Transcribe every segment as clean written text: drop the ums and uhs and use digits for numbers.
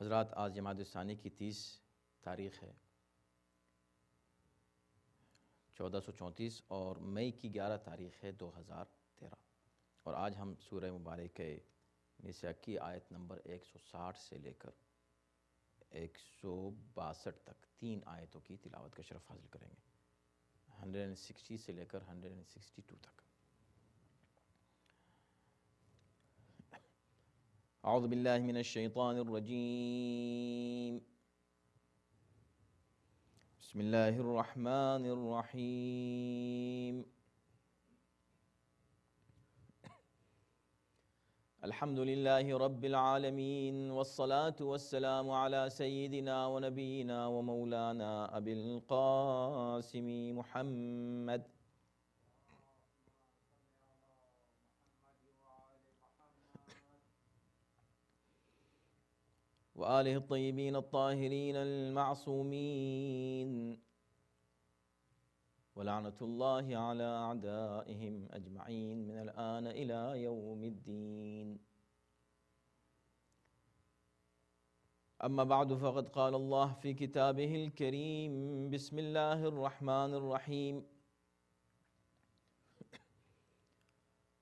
حضرات، آج جمادی الثانی کی 30 تاریخ ہے 1434 اور مئی کی 11 تاریخ ہے 2013، اور آج ہم سورہ مبارک نساء کی آیت نمبر 160 سے لے کر 162 تک 3 آیتوں کی تلاوت کا شرف حاصل کریں گے، 160 سے لے کر 162 تک۔ اعوذ باللہ من الشیطان الرجیم، بسم اللہ الرحمن الرحیم۔ الحمد للہ رب العالمین، والصلاة والسلام علی سیدنا و نبینا و مولانا ابی القاسم محمد وآلہ الطیبین الطاہرین المعصومین، ولعنۃ اللہ علی اعدائہم اجمعین من الآن الی یوم الدین۔ اما بعد فقد قال اللہ فی کتابہ الکریم، بسم اللہ الرحمن الرحیم۔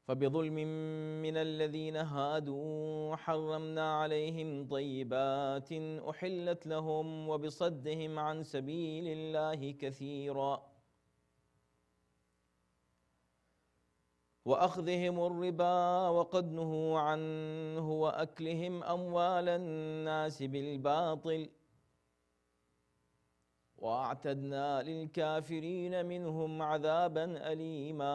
فبظلم من الذين هادوا حرمنا عليهم طيبات أحلت لهم وبصدهم عن سبيل الله كثيرا وأخذهم الربا وقد نهوا عنه وأكلهم أموال الناس بالباطل وأعتدنا للكافرين منهم عذابا أليما۔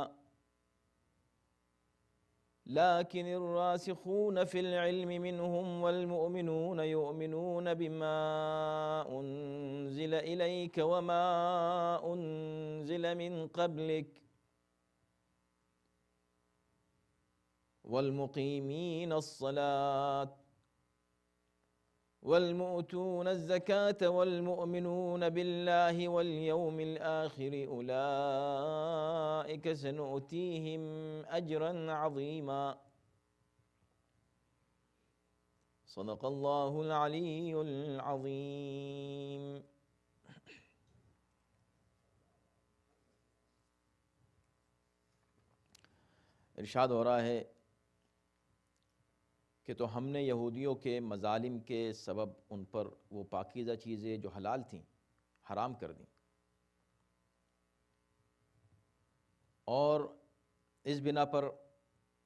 لكن الراسخون في العلم منهم والمؤمنون يؤمنون بما أنزل إليك وما أنزل من قبلك والمقيمين الصلاة والمؤتون الزكاة والمؤمنون بالله واليوم الآخر أولئك سنؤتيهم أجرا عظيما۔ صدق الله العلي العظيم۔ ارشاد ہو رہا ہے کہ تو ہم نے یہودیوں کے مظالم کے سبب ان پر وہ پاکیزہ چیزیں جو حلال تھیں حرام کر دیں، اور اس بنا پر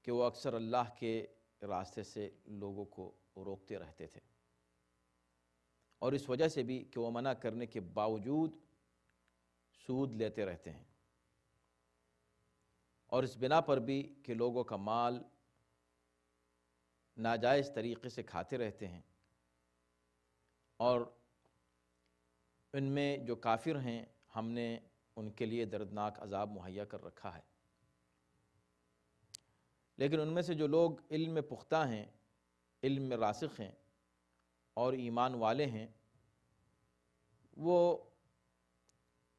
کہ وہ اکثر اللہ کے راستے سے لوگوں کو روکتے رہتے تھے، اور اس وجہ سے بھی کہ وہ منع کرنے کے باوجود سود لیتے رہتے ہیں، اور اس بنا پر بھی کہ لوگوں کا مال ناجائز طریقے سے کھاتے رہتے ہیں، اور ان میں جو کافر ہیں ہم نے ان کے لیے دردناک عذاب مہیا کر رکھا ہے۔ لیکن ان میں سے جو لوگ علم میں پختہ ہیں، علم میں راسخ ہیں اور ایمان والے ہیں، وہ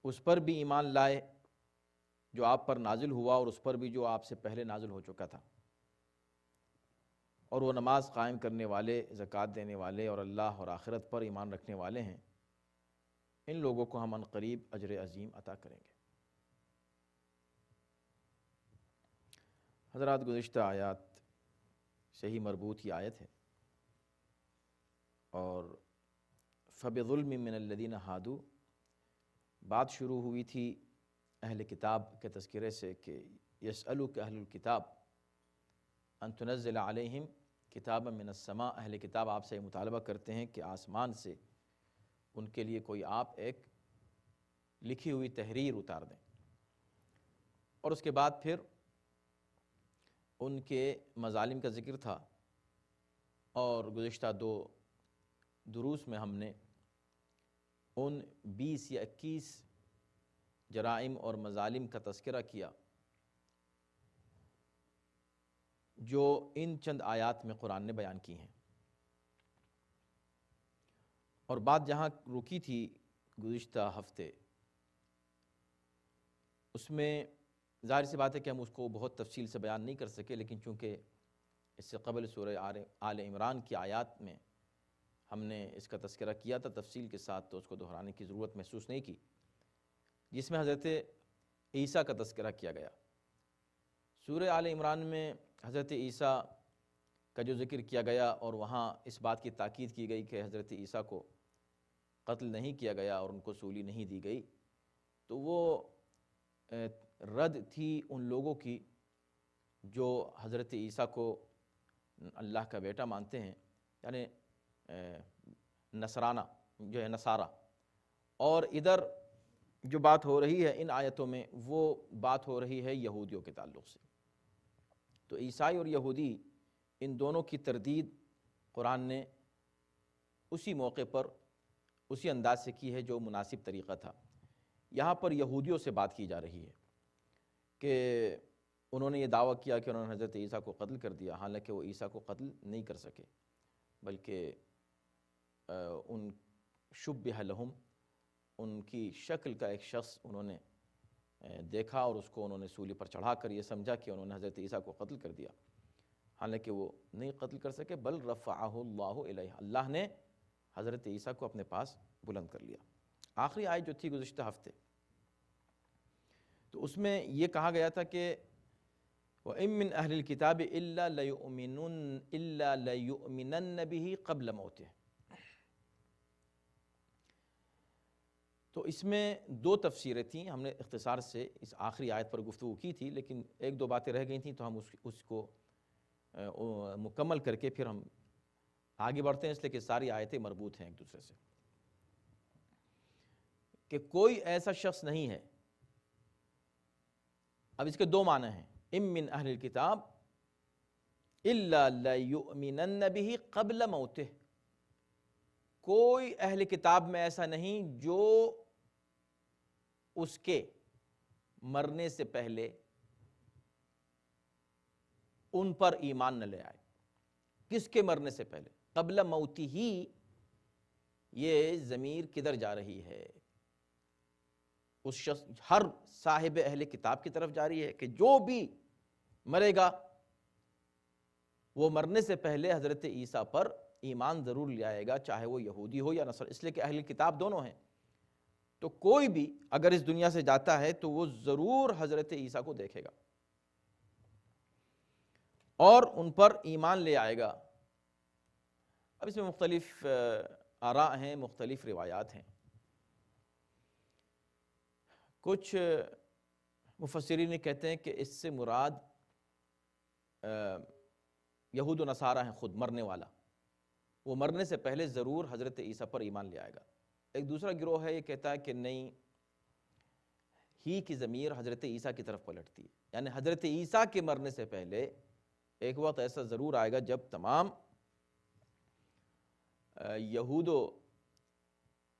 اس پر بھی ایمان لائے جو آپ پر نازل ہوا، اور اس پر بھی جو آپ سے پہلے نازل ہو چکا تھا، اور وہ نماز قائم کرنے والے، زکوٰۃ دینے والے اور اللہ اور آخرت پر ایمان رکھنے والے ہیں، ان لوگوں کو ہم عنقریب اجر عظیم عطا کریں گے۔ حضرات، گزشتہ آیات سے ہی مربوط یہ آیت ہے، اور فَبِظُلْمٍ مِّنَ الَّذِينَ هَادُوا، بات شروع ہوئی تھی اہل کتاب کے تذکرے سے کہ يَسْأَلُكَ أَهْلُ الْكِتَابِ أَن تُنَزِّلَ عَلَيْهِمْ كِتَابًا مِّنَ السَّمَاءِ، اہل کتاب آپ سے مطالبہ کرتے ہیں کہ آسمان سے ان کے لیے کوئی آپ ایک لکھی ہوئی تحریر اتار دیں، اور اس کے بعد پھر ان کے مظالم کا ذکر تھا، اور گزشتہ 2 دروس میں ہم نے ان 20 یا 21 جرائم اور مظالم کا تذکرہ کیا جو ان چند آیات میں قرآن نے بیان کی ہیں، اور بات جہاں رکی تھی گزشتہ ہفتے، اس میں ظاہر سی بات ہے کہ ہم اس کو بہت تفصیل سے بیان نہیں کر سکے، لیکن چونکہ اس سے قبل سورہ آل عمران کی آیات میں ہم نے اس کا تذکرہ کیا تھا تفصیل کے ساتھ، تو اس کو دہرانے کی ضرورت محسوس نہیں کی، جس میں حضرت عیسیٰ کا تذکرہ کیا گیا۔ سورہ آل عمران میں حضرت عیسیٰ کا جو ذکر کیا گیا اور وہاں اس بات کی تاکید کی گئی کہ حضرت عیسیٰ کو قتل نہیں کیا گیا اور ان کو سولی نہیں دی گئی، تو وہ رد تھی ان لوگوں کی جو حضرت عیسیٰ کو اللہ کا بیٹا مانتے ہیں، یعنی نصرانہ جو ہے نصارہ۔ اور ادھر جو بات ہو رہی ہے ان آیتوں میں، وہ بات ہو رہی ہے یہودیوں کے تعلق سے۔ تو عیسائی اور یہودی ان دونوں کی تردید قرآن نے اسی موقع پر اسی انداز سے کی ہے جو مناسب طریقہ تھا۔ یہاں پر یہودیوں سے بات کی جا رہی ہے کہ انہوں نے یہ دعویٰ کیا کہ انہوں نے حضرت عیسیٰ کو قتل کر دیا، حالانکہ وہ عیسیٰ کو قتل نہیں کر سکے، بلکہ ان شبہ لہم، ان کی شکل کا ایک شخص انہوں نے دیکھا اور اس کو انہوں نے سولی پر چڑھا کر یہ سمجھا کہ انہوں نے حضرت عیسیٰ کو قتل کر دیا، حالانکہ وہ نہیں قتل کر سکے، بل رفعہ اللہ الیہ، اللہ نے حضرت عیسیٰ کو اپنے پاس بلند کر لیا۔ آخری آیت جو تھی گزشتہ ہفتے، تو اس میں یہ کہا گیا تھا کہ وَإِن مِّنْ أَهْلِ الْكِتَابِ إِلَّا لَيُؤْمِنَنَّ بِهِ قَبْلَ مَوْتِهِ۔ تو اس میں دو تفسیریں تھیں، ہم نے اختصار سے اس آخری آیت پر گفتگو کی تھی، لیکن ایک دو باتیں رہ گئی تھیں تو ہم اس کو مکمل کر کے پھر ہم آگے بڑھتے ہیں، اس لیے کہ ساری آیتیں مربوط ہیں ایک دوسرے سے، کہ کوئی ایسا شخص نہیں ہے۔ اب اس کے دو معنی ہیں، ام من اہل الکتاب الا لیؤمنن بہ قبل موتہ، کوئی اہل کتاب میں ایسا نہیں جو اس کے مرنے سے پہلے ان پر ایمان نہ لے آئے۔ کس کے مرنے سے پہلے؟ قبل موتی ہی، یہ ضمیر کدھر جا رہی ہے؟ اس شخص، ہر صاحب اہل کتاب کی طرف جا رہی ہے کہ جو بھی مرے گا وہ مرنے سے پہلے حضرت عیسیٰ پر ایمان ضرور لے آئے گا، چاہے وہ یہودی ہو یا نصر، اس لیے کہ اہل کتاب دونوں ہیں۔ تو کوئی بھی اگر اس دنیا سے جاتا ہے تو وہ ضرور حضرت عیسیٰ کو دیکھے گا اور ان پر ایمان لے آئے گا۔ اب اس میں مختلف آراء ہیں، مختلف روایات ہیں۔ کچھ مفسرین کہتے ہیں کہ اس سے مراد یہود و نصارہ ہیں، خود مرنے والا، وہ مرنے سے پہلے ضرور حضرت عیسیٰ پر ایمان لے آئے گا۔ ایک دوسرا گروہ ہے یہ کہتا ہے کہ نہیں، ہی کی ضمیر حضرت عیسیٰ کی طرف پلٹتی ہے، یعنی حضرت عیسیٰ کے مرنے سے پہلے ایک وقت ایسا ضرور آئے گا جب تمام یہود و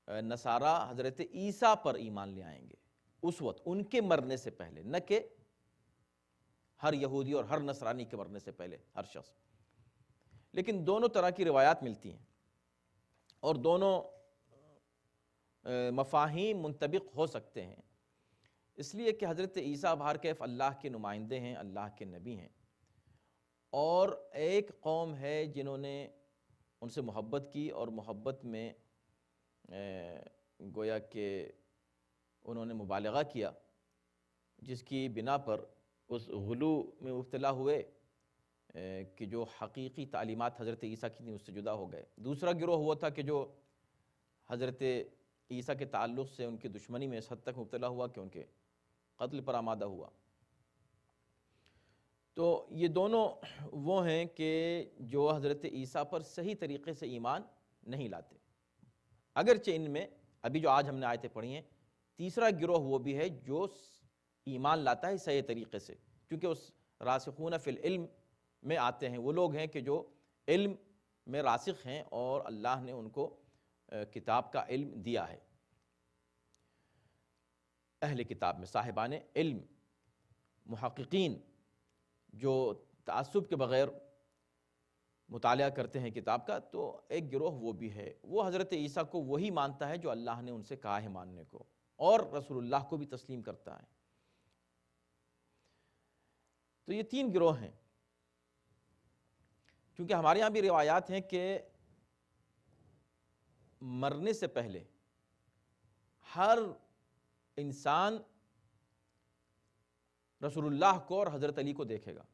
نصارہ حضرت عیسیٰ پر ایمان لے آئیں گے، اس وقت ان کے مرنے سے پہلے، نہ کہ ہر یہودی اور ہر نصرانی کے مرنے سے پہلے ہر شخص۔ لیکن دونوں طرح کی روایات ملتی ہیں اور دونوں مفاہیم منطبق ہو سکتے ہیں، اس لیے کہ حضرت عیسیٰ بہر کیف اللہ کے نمائندے ہیں، اللہ کے نبی ہیں، اور ایک قوم ہے جنہوں نے ان سے محبت کی اور محبت میں گویا کہ انہوں نے مبالغہ کیا، جس کی بنا پر اس غلو میں مبتلا ہوئے کہ جو حقیقی تعلیمات حضرت عیسیٰ کی تھیں اس سے جدا ہو گئے۔ دوسرا گروہ ہوا تھا کہ جو حضرت عیسیٰ کے تعلق سے ان کی دشمنی میں اس حد تک مبتلا ہوا کہ ان کے قتل پر آمادہ ہوا۔ تو یہ دونوں وہ ہیں کہ جو حضرت عیسیٰ پر صحیح طریقے سے ایمان نہیں لاتے، اگرچہ ان میں ابھی جو آج ہم نے آیتیں پڑھی ہیں، تیسرا گروہ وہ بھی ہے جو ایمان لاتا ہے صحیح طریقے سے، کیونکہ اس راسخون فی العلم میں آتے ہیں، وہ لوگ ہیں کہ جو علم میں راسخ ہیں اور اللہ نے ان کو کتاب کا علم دیا ہے۔ اہل کتاب میں صاحبان علم، محققین جو تعصب کے بغیر مطالعہ کرتے ہیں کتاب کا، تو ایک گروہ وہ بھی ہے، وہ حضرت عیسیٰ کو وہی مانتا ہے جو اللہ نے ان سے کہا ہے ماننے کو، اور رسول اللہ کو بھی تسلیم کرتا ہے۔ تو یہ تین گروہ ہیں، کیونکہ ہمارے یہاں بھی روایات ہیں کہ مرنے سے پہلے ہر انسان رسول اللہ کو اور حضرت علی کو دیکھے گا،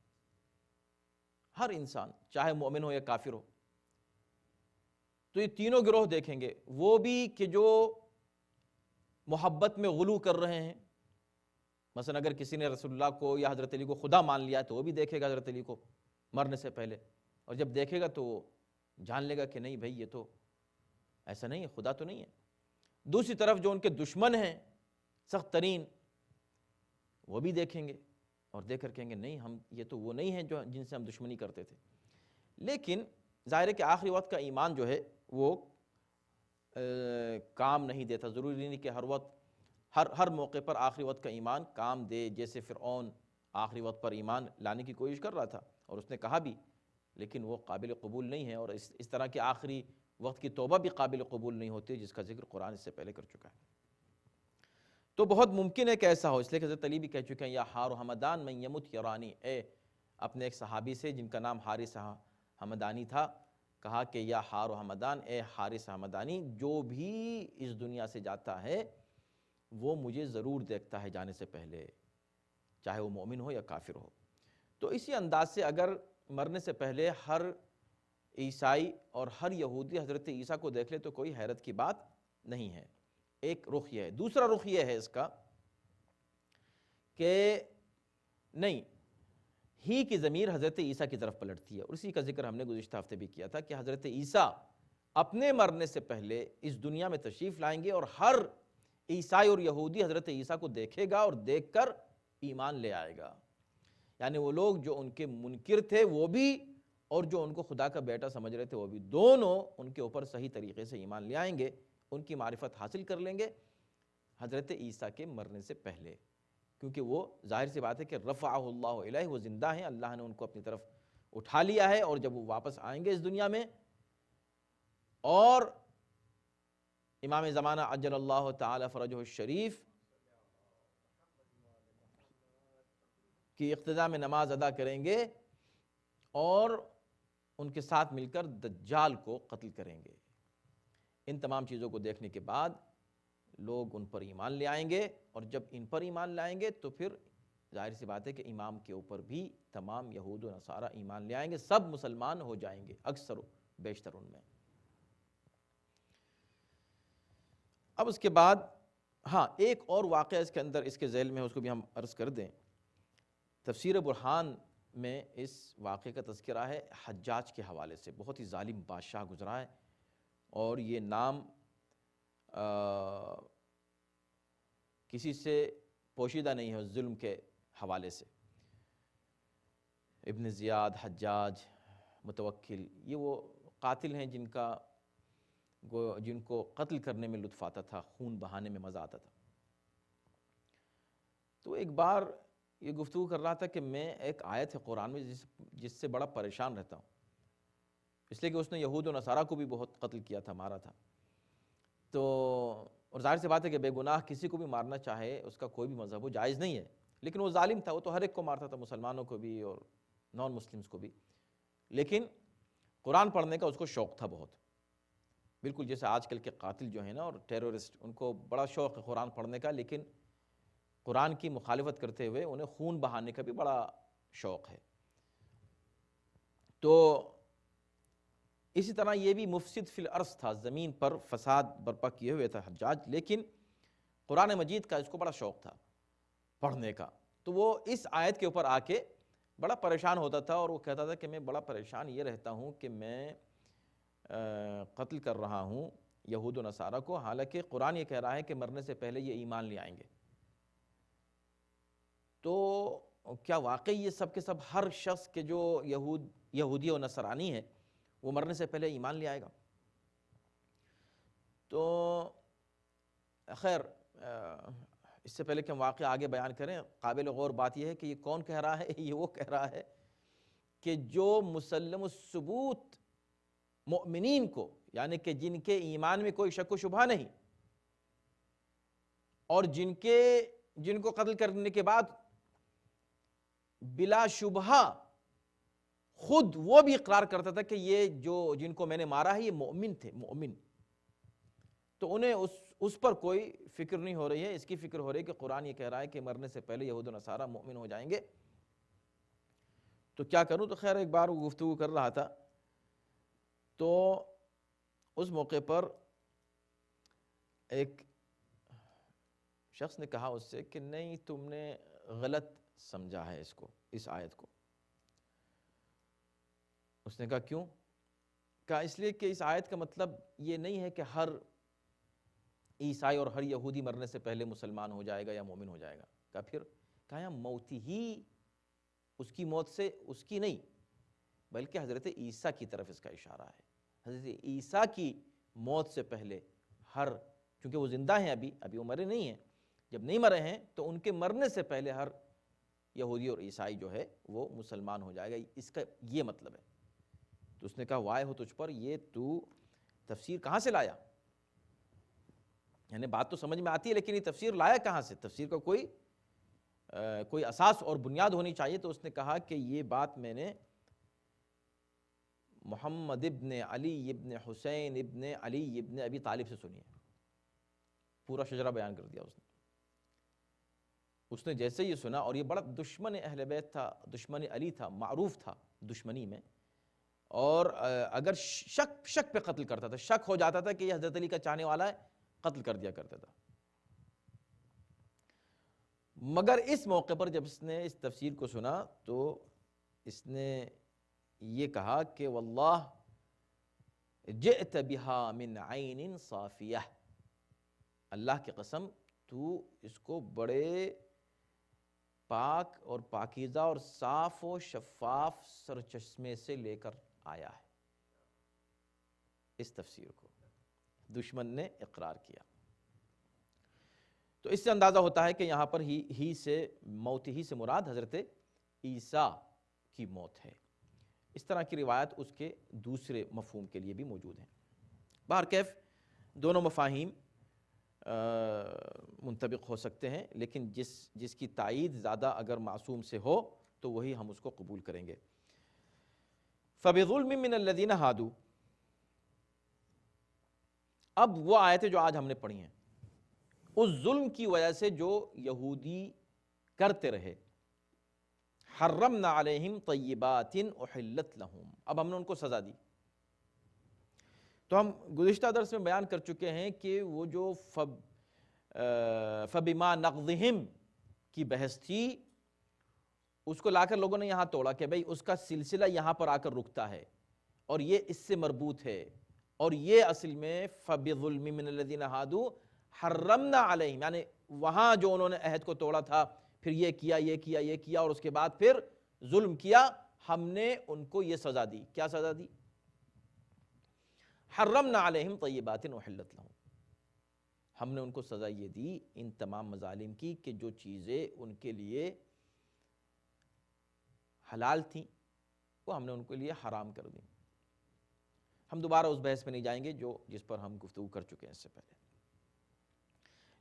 ہر انسان، چاہے مومن ہو یا کافر ہو۔ تو یہ تینوں گروہ دیکھیں گے، وہ بھی کہ جو محبت میں غلو کر رہے ہیں، مثلا اگر کسی نے رسول اللہ کو یا حضرت علی کو خدا مان لیا تو وہ بھی دیکھے گا حضرت علی کو مرنے سے پہلے، اور جب دیکھے گا تو وہ جان لے گا کہ نہیں بھائی یہ تو ایسا نہیں ہے، خدا تو نہیں ہے۔ دوسری طرف جو ان کے دشمن ہیں سخت ترین، وہ بھی دیکھیں گے اور دیکھ کر کہیں گے نہیں، ہم یہ تو وہ نہیں ہیں جو جن سے ہم دشمنی کرتے تھے۔ لیکن ظاہر ہے کہ آخری وقت کا ایمان جو ہے وہ کام نہیں دیتا، ضروری نہیں کہ ہر وقت ہر موقع پر آخری وقت کا ایمان کام دے۔ جیسے فرعون آخری وقت پر ایمان لانے کی کوشش کر رہا تھا اور اس نے کہا بھی، لیکن وہ قابل قبول نہیں ہے، اور اس طرح کی آخری وقت کی توبہ بھی قابل قبول نہیں ہوتی، جس کا ذکر قرآن اس سے پہلے کر چکا ہے۔ تو بہت ممکن ہے کہ ایسا ہو، اس لیے کہ حضرت علی بھی کہہ چکے ہیں یا حار حمدان من یمت یرانی، اے اپنے ایک صحابی سے جن کا نام حارث حمدانی تھا، کہا کہ یا حار حمدان، اے حارث حمدانی، جو بھی اس دنیا سے جاتا ہے وہ مجھے ضرور دیکھتا ہے جانے سے پہلے، چاہے وہ مومن ہو یا کافر ہو۔ تو اسی انداز سے اگر مرنے سے پہلے ہر عیسائی اور ہر یہودی حضرت عیسیٰ کو دیکھ لے تو کوئی حیرت کی بات نہیں ہے۔ ایک رخ یہ ہے۔ دوسرا رخ یہ ہے اس کا کہ نہیں، ہی کی ضمیر حضرت عیسیٰ کی طرف پلٹتی ہے، اور اسی کا ذکر ہم نے گزشتہ ہفتے بھی کیا تھا کہ حضرت عیسیٰ اپنے مرنے سے پہلے اس دنیا میں تشریف لائیں گے، اور ہر عیسائی اور یہودی حضرت عیسیٰ کو دیکھے گا اور دیکھ کر ایمان لے آئے گا۔ یعنی وہ لوگ جو ان کے منکر تھے وہ بھی، اور جو ان کو خدا کا بیٹا سمجھ رہے تھے وہ بھی، دونوں ان کے اوپر صحیح طریقے سے ایمان لے آئیں گے، ان کی معرفت حاصل کر لیں گے حضرت عیسیٰ کے مرنے سے پہلے، کیونکہ وہ ظاہر سی بات ہے کہ رفعہ اللہ الیہ، وہ زندہ ہیں، اللہ نے ان کو اپنی طرف اٹھا لیا ہے، اور جب وہ واپس آئیں گے اس دنیا میں، اور امام زمانہ عجل اللہ تعالی فرجہ الشریف کی اقتداء میں نماز ادا کریں گے، اور ان کے ساتھ مل کر دجال کو قتل کریں گے۔ ان تمام چیزوں کو دیکھنے کے بعد لوگ ان پر ایمان لے آئیں گے، اور جب ان پر ایمان لائیں گے تو پھر ظاہر سی بات ہے کہ امام کے اوپر بھی تمام یہود و نصارہ ایمان لے آئیں گے، سب مسلمان ہو جائیں گے، اکثر و بیشتر ان میں۔ اب اس کے بعد ہاں ایک اور واقعہ اس کے اندر اس کے ذیل میں ہے، اس کو بھی ہم عرض کر دیں۔ تفسیر برہان میں اس واقعے کا تذکرہ ہے حجاج کے حوالے سے، بہت ہی ظالم بادشاہ گزرا ہے، اور یہ نام کسی سے پوشیدہ نہیں ہے ظلم کے حوالے سے۔ ابن زیاد، حجاج، متوکل، یہ وہ قاتل ہیں جن کو قتل کرنے میں لطف آتا تھا، خون بہانے میں مزہ آتا تھا۔ تو ایک بار یہ گفتگو کر رہا تھا کہ میں ایک آیت ہے قرآن میں جس سے بڑا پریشان رہتا ہوں، اس لیے کہ اس نے یہود و نصارہ کو بھی بہت قتل کیا تھا، مارا تھا۔ تو اور ظاہر سی بات ہے کہ بے گناہ کسی کو بھی مارنا چاہے، اس کا کوئی بھی مذہب ہو، جائز نہیں ہے، لیکن وہ ظالم تھا، وہ تو ہر ایک کو مارتا تھا، مسلمانوں کو بھی اور نان مسلمز کو بھی۔ لیکن قرآن پڑھنے کا اس کو شوق تھا بہت، بالکل جیسے آج کل کے قاتل جو ہیں نا اور ٹیرورسٹ، ان کو بڑا شوق ہے قرآن پڑھنے کا، لیکن قرآن کی مخالفت کرتے ہوئے انہیں خون بہانے کا بھی بڑا شوق ہے۔ تو اسی طرح یہ بھی مفسد فی الارض تھا، زمین پر فساد برپا کیے ہوئے تھا حجاج، لیکن قرآن مجید کا اس کو بڑا شوق تھا پڑھنے کا۔ تو وہ اس آیت کے اوپر آ کے بڑا پریشان ہوتا تھا، اور وہ کہتا تھا کہ میں بڑا پریشان یہ رہتا ہوں کہ میں قتل کر رہا ہوں یہود و نصارہ کو، حالانکہ قرآن یہ کہہ رہا ہے کہ مرنے سے پہلے یہ ایمان لے آئیں گے۔ تو کیا واقعی یہ سب کے سب ہر شخص کے جو یہودی و نصرانی ہے وہ مرنے سے پہلے ایمان لے آئے گا؟ تو خیر اس سے پہلے کہ ہم واقعہ آگے بیان کریں، قابل غور بات یہ ہے کہ یہ کون کہہ رہا ہے؟ یہ وہ کہہ رہا ہے کہ جو مسلم الثبوت مؤمنین کو، یعنی کہ جن کے ایمان میں کوئی شک و شبہ نہیں، اور جن کو قتل کرنے کے بعد بلا شبہ خود وہ بھی اقرار کرتا تھا کہ یہ جن کو میں نے مارا ہے یہ مؤمن تھے، مؤمن، تو انہیں اس پر کوئی فکر نہیں ہو رہی ہے، اس کی فکر ہو رہی ہے کہ قرآن یہ کہہ رہا ہے کہ مرنے سے پہلے یہود و نصارہ مومن ہو جائیں گے، تو کیا کروں؟ تو خیر ایک بار وہ گفتگو کر رہا تھا، تو اس موقع پر ایک شخص نے کہا اس سے کہ نہیں، تم نے غلط سمجھا ہے اس آیت کو۔ اس نے کہا کیوں؟ کہا اس لیے کہ اس آیت کا مطلب یہ نہیں ہے کہ ہر عیسائی اور ہر یہودی مرنے سے پہلے مسلمان ہو جائے گا یا مومن ہو جائے گا۔ کہا پھر؟ کہا یا موتی ہی، اس کی موت سے، اس کی نہیں، بلکہ حضرت عیسیٰ کی طرف اس کا اشارہ ہے۔ حضرت عیسیٰ کی موت سے پہلے ہر، چونکہ وہ زندہ ہیں ابھی وہ مرے نہیں ہیں، جب نہیں مرے ہیں تو ان کے مرنے سے پہلے ہر یہودی اور عیسائی جو ہے وہ مسلمان ہو جائے گا، اس کا یہ مطلب ہے۔ تو اس نے کہا وائے ہو تجھ پر، یہ تو تفسیر کہاں سے لایا؟ یعنی بات تو سمجھ میں آتی ہے لیکن یہ تفسیر لایا کہاں سے؟ تفسیر کا کوئی اساس اور بنیاد ہونی چاہیے۔ تو اس نے کہا کہ یہ بات میں نے محمد ابن علی ابن حسین ابن علی ابن ابی طالب سے سنی ہے۔ پورا شجرہ بیان کر دیا اس نے جیسے یہ سنا، اور یہ بڑا دشمن اہل بیت تھا، دشمن علی تھا، معروف تھا دشمنی میں، اور اگر شک پہ قتل کرتا تھا، شک ہو جاتا تھا کہ یہ حضرت علی کا چاہنے والا ہے، قتل کر دیا کرتا تھا۔ مگر اس موقع پر جب اس نے اس تفسیر کو سنا تو اس نے یہ کہا کہ واللہ جئت بہا من عین صافیہ، اللہ کی قسم تو اس کو بڑے پاک اور پاکیزہ اور صاف و شفاف سرچشمے سے لے کر آیا ہے۔ اس تفسیر کو دشمن نے اقرار کیا۔ تو اس سے اندازہ ہوتا ہے کہ یہاں پر موت ہی سے مراد حضرت عیسیٰ کی موت ہے۔ اس طرح کی روایت اس کے دوسرے مفہوم کے لیے بھی موجود ہیں۔ بہرکیف دونوں مفاہیم منطبق ہو سکتے ہیں، لیکن جس کی تائید زیادہ اگر معصوم سے ہو تو وہی ہم اس کو قبول کریں گے۔ فَبِظُلْمٍ مِّنَ الَّذِينَ هَادُوا، اب وہ آیتیں جو آج ہم نے پڑھی ہیں، اس ظلم کی وجہ سے جو یہودی کرتے رہے، حرمنا علیہم طیبات احلت لہم، اب ہم نے ان کو سزا دی۔ تو ہم گزشتہ درس میں بیان کر چکے ہیں کہ وہ جو فبما نقضہم کی بحث تھی، اس کو لا کر لوگوں نے یہاں توڑا کہ بھئی اس کا سلسلہ یہاں پر آ کر رکتا ہے، اور یہ اس سے مربوط ہے، اور یہ اصل میں فبظلم من الذین ہادوا حرمنا علیہم، یعنی وہاں جو انہوں نے عہد کو توڑا تھا، پھر یہ کیا اور اس کے بعد پھر ظلم کیا، ہم نے ان کو یہ سزا دی۔ کیا سزا دی؟ حرمنا علیہم طیبات احلت لہم، ہم نے ان کو سزا یہ دی ان تمام مظالم کی کہ جو چیزیں ان کے لیے حلال تھیں وہ ہم نے ان کے لیے حرام کر دیں۔ ہم دوبارہ اس بحث میں نہیں جائیں گے جس پر ہم گفتگو کر چکے ہیں اس سے پہلے،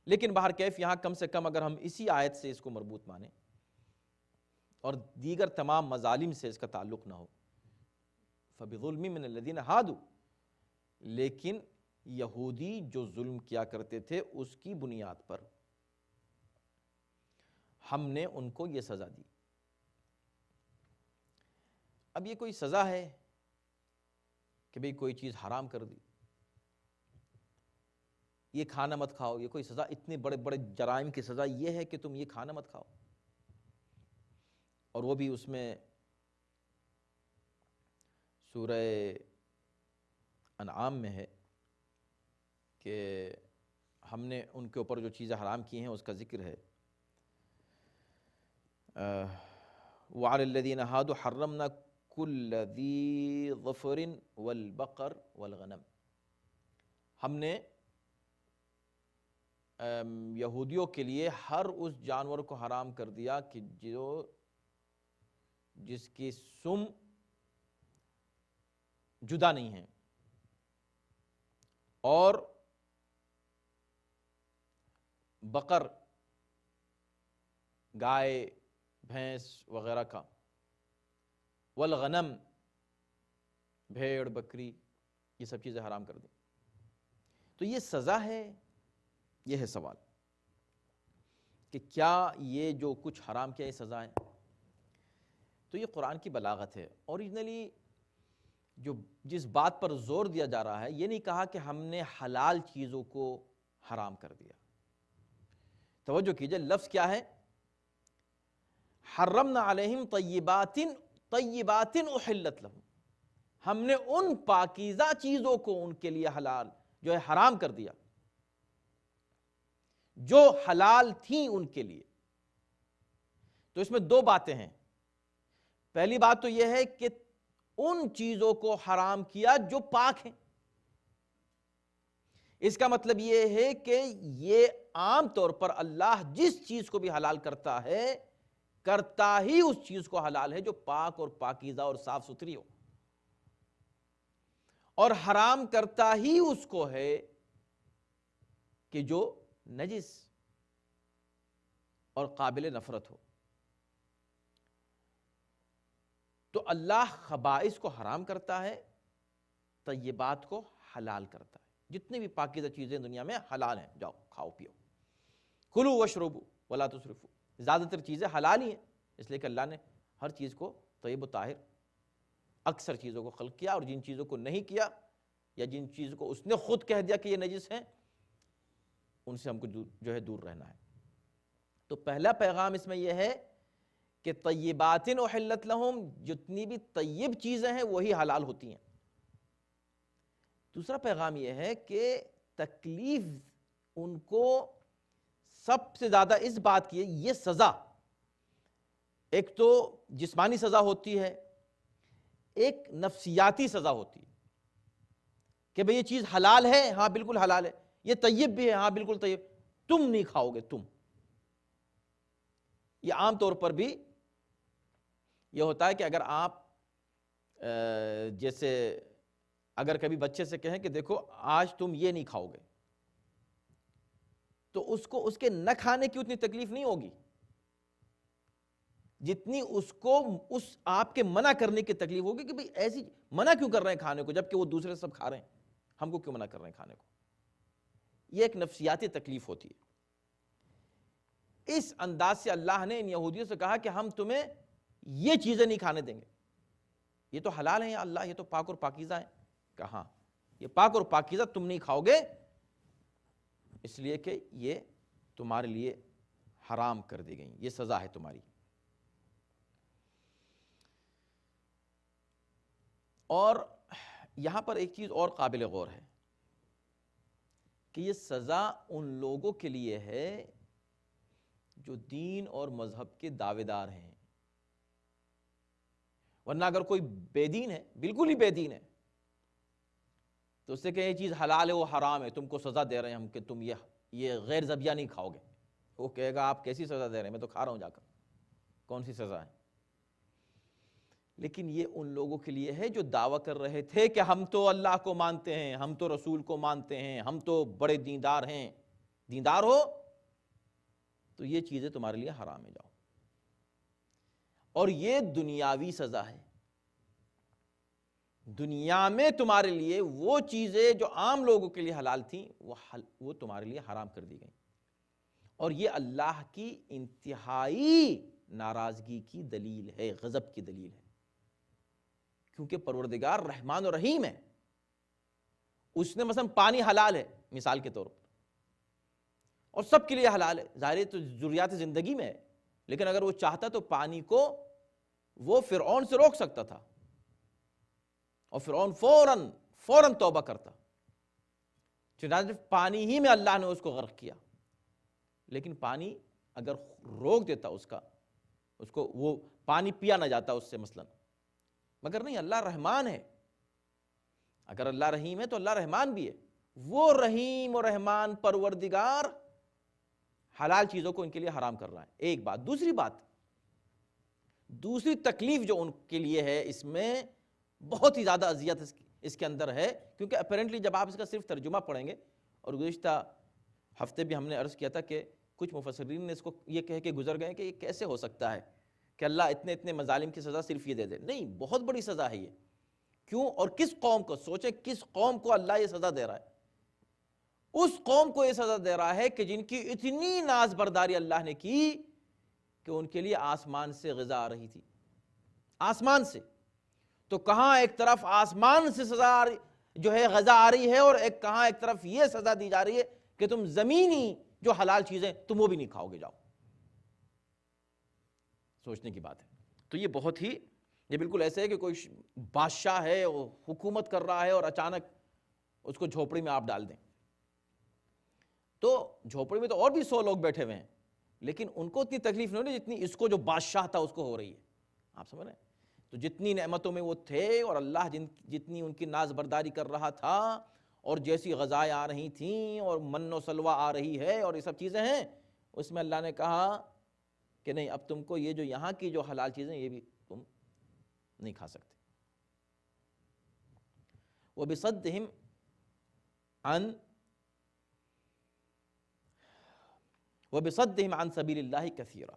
لیکن بہرکیف یہاں کم سے کم اگر ہم اسی آیت سے اس کو مربوط مانیں اور دیگر تمام مظالم سے اس کا تعلق نہ ہو، فَبِظُلْمٍ مِّنَ الَّذِينَ هَادُوا، لیکن یہودی جو ظلم کیا کرتے تھے اس کی بنیاد پر ہم نے ان کو یہ سزا دی۔ اب یہ کوئی سزا ہے کہ بھئی کوئی چیز حرام کر دی، یہ کھانا مت کھاؤ، یہ کوئی سزا؟ اتنے بڑے بڑے جرائم کی سزا یہ ہے کہ تم یہ کھانا مت کھاؤ؟ اور وہ بھی اس میں سورہ انعام میں ہے کہ ہم نے ان کے اوپر جو چیزیں حرام کی ہیں اس کا ذکر ہے، وَعَلَى الَّذِينَ هَادُوا حَرَّمْنَا كُلَّ ذِي ظَفْرٍ وَالْبَقَرِ وَالْغَنَمِ، ہم نے یہودیوں کے لیے ہر اس جانور کو حرام کر دیا کہ جس کی سم جدا نہیں ہے، اور بقر گائے بھینس وغیرہ کا، والغنم بھیڑ بکری، یہ سب چیزیں حرام کر دیں۔ تو یہ سزا ہے، یہ ہے سوال کہ کیا یہ جو کچھ حرام کیا یہ سزا ہے؟ تو یہ قرآن کی بلاغت ہے۔ اوریجنلی جو جس بات پر زور دیا جا رہا ہے، یہ نہیں کہا کہ ہم نے حلال چیزوں کو حرام کر دیا۔ توجہ کیجئے، لفظ کیا ہے؟ حرمنا علیہم طیبات احلت لہم، ہم نے ان پاکیزہ چیزوں کو ان کے لیے حلال جو ہے حرام کر دیا، جو حلال تھیں ان کے لیے۔ تو اس میں دو باتیں ہیں۔ پہلی بات تو یہ ہے کہ ان چیزوں کو حرام کیا جو پاک ہیں۔ اس کا مطلب یہ ہے کہ یہ عام طور پر اللہ جس چیز کو بھی حلال کرتا ہے، کرتا ہی اس چیز کو حلال ہے جو پاک اور پاکیزہ اور صاف ستھری ہو، اور حرام کرتا ہی اس کو ہے کہ جو نجس اور قابل نفرت ہو۔ تو اللہ خبائث کو حرام کرتا ہے، طیبات کو حلال کرتا ہے۔ جتنی بھی پاکیزہ چیزیں دنیا میں حلال ہیں، جاؤ کھاؤ پیو، کلوا واشربوا ولا تسرفوا، زیادہ تر چیزیں حلال ہی ہیں، اس لیے کہ اللہ نے ہر چیز کو طیب و طاہر، اکثر چیزوں کو خلق کیا، اور جن چیزوں کو نہیں کیا یا جن چیزوں کو اس نے خود کہہ دیا کہ یہ نجس ہیں، ان سے ہم کو جو ہے دور رہنا ہے۔ تو پہلا پیغام اس میں یہ ہے کہ طیبات احلت لہم، جتنی بھی طیب چیزیں ہیں وہی حلال ہوتی ہیں۔ دوسرا پیغام یہ ہے کہ تکلیف ان کو سب سے زیادہ اس بات کی ہے، یہ سزا ایک تو جسمانی سزا ہوتی ہے، ایک نفسیاتی سزا ہوتی ہے کہ بھئی یہ چیز حلال ہے، ہاں بالکل حلال ہے، یہ طیب بھی ہے، ہاں بالکل طیب، تم نہیں کھاؤ گے تم۔ یہ عام طور پر بھی یہ ہوتا ہے کہ اگر آپ جیسے اگر کبھی بچے سے کہیں کہ دیکھو آج تم یہ نہیں کھاؤ گے، تو اس کو اس کے نہ کھانے کی اتنی تکلیف نہیں ہوگی جتنی اس کو اس آپ کے منع کرنے کی تکلیف ہوگی کہ بھئی ایسی منع کیوں کر رہے ہیں کھانے کو جبکہ وہ دوسرے سب کھا رہے ہیں، ہم کو کیوں منع کر رہے ہیں کھانے کو۔ یہ ایک نفسیاتی تکلیف ہوتی ہے۔ اس انداز سے اللہ نے ان یہودیوں سے کہا کہ ہم تمہیں یہ چیزیں نہیں کھانے دیں گے، یہ تو حلال ہیں یا اللہ، یہ تو پاک اور پاکیزہ ہیں۔ کہاں یہ پاک اور پاکیزہ تم نہیں کھاؤ گے، اس لیے کہ یہ تمہارے لیے حرام کر دی گئی، یہ سزا ہے تمہاری۔ اور یہاں پر ایک چیز اور قابل غور ہے کہ یہ سزا ان لوگوں کے لیے ہے جو دین اور مذہب کے دعوے دار ہیں، ورنہ اگر کوئی بے دین ہے، بالکل ہی بے دین ہے، تو اس سے کہ یہ چیز حلال ہے وہ حرام ہے، تم کو سزا دے رہے ہیں ہم کہ تم یہ غیر ذبیحہ نہیں کھاؤ گے، وہ کہے گا آپ کیسی سزا دے رہے ہیں، میں تو کھا رہا ہوں جا کر، کون سی سزا ہے؟ لیکن یہ ان لوگوں کے لیے ہے جو دعویٰ کر رہے تھے کہ ہم تو اللہ کو مانتے ہیں، ہم تو رسول کو مانتے ہیں، ہم تو بڑے دیندار ہیں۔ دیندار ہو تو یہ چیزیں تمہارے لیے حرام ہے، جاؤ۔ اور یہ دنیاوی سزا ہے، دنیا میں تمہارے لیے وہ چیزیں جو عام لوگوں کے لیے حلال تھیں وہ تمہارے لیے حرام کر دی گئیں، اور یہ اللہ کی انتہائی ناراضگی کی دلیل ہے، غضب کی دلیل ہے، کیونکہ پروردگار رحمان و رحیم ہے۔ اس نے مثلا پانی حلال ہے مثال کے طور پر، اور سب کے لیے حلال ہے، ظاہر ہے تو ضروریات زندگی میں ہے، لیکن اگر وہ چاہتا تو پانی کو وہ فرعون سے روک سکتا تھا، اور فرعون فوراً توبہ کرتا، چنانچہ پانی ہی میں اللہ نے اس کو غرق کیا۔ لیکن پانی اگر روک دیتا اس کو وہ پانی پیا نہ جاتا اس سے مثلا، مگر نہیں، اللہ رحمان ہے، اگر اللہ رحیم ہے تو اللہ رحمان بھی ہے۔ وہ رحیم و رحمان پروردگار حلال چیزوں کو ان کے لیے حرام کر رہا ہے، ایک بات۔ دوسری تکلیف جو ان کے لیے ہے، اس میں بہت ہی زیادہ اذیت اس کے اندر ہے، کیونکہ اپیرنٹلی جب آپ اس کا صرف ترجمہ پڑھیں گے، اور گزشتہ ہفتے بھی ہم نے عرض کیا تھا کہ کچھ مفسرین نے اس کو یہ کہہ کے گزر گئے کہ یہ کیسے ہو سکتا ہے کہ اللہ اتنے مظالم کی سزا صرف یہ دے دے۔ نہیں، بہت بڑی سزا ہے یہ۔ کیوں اور کس قوم کو؟ سوچیں کس قوم کو اللہ یہ سزا دے رہا ہے، اس قوم کو یہ سزا دے رہا ہے کہ جن کی اتنی ناز برداری اللہ نے کی کہ ان کے لیے آسمان سے غذا آ رہی تھی، آسمان سے. تو کہاں ایک طرف آسمان سے سزا جو ہے غذا آ رہی ہے، اور کہاں ایک طرف یہ سزا دی جا رہی ہے کہ تم زمینی جو حلال چیزیں تم وہ بھی نہیں کھاؤ گے. جاؤ، سوچنے کی بات ہے. تو یہ بہت ہی، یہ بالکل ایسے ہے کہ کوئی بادشاہ ہے، وہ حکومت کر رہا ہے، اور اچانک اس کو جھوپڑی میں آپ ڈال دیں. تو جھوپڑی میں تو اور بھی 100 لوگ بیٹھے ہوئے ہیں، لیکن ان کو اتنی تکلیف نہیں ہوئی جتنی اس کو جو بادشاہ تھا اس کو ہو رہی ہے. آپ سمجھ رہے ہیں؟ تو جتنی نعمتوں میں وہ تھے، اور اللہ جتنی ان کی ناز برداری کر رہا تھا، اور جیسی غذائیں آ رہی تھیں، اور من و سلوہ آ رہی ہے، اور یہ سب چیزیں ہیں، اس میں اللہ نے کہا کہ نہیں، اب تم کو یہ جو یہاں کی جو حلال چیزیں یہ بھی تم نہیں کھا سکتے. وَبِصَدِّهِمْ عَنْ سَبِيلِ اللَّهِ كَثِيرًا.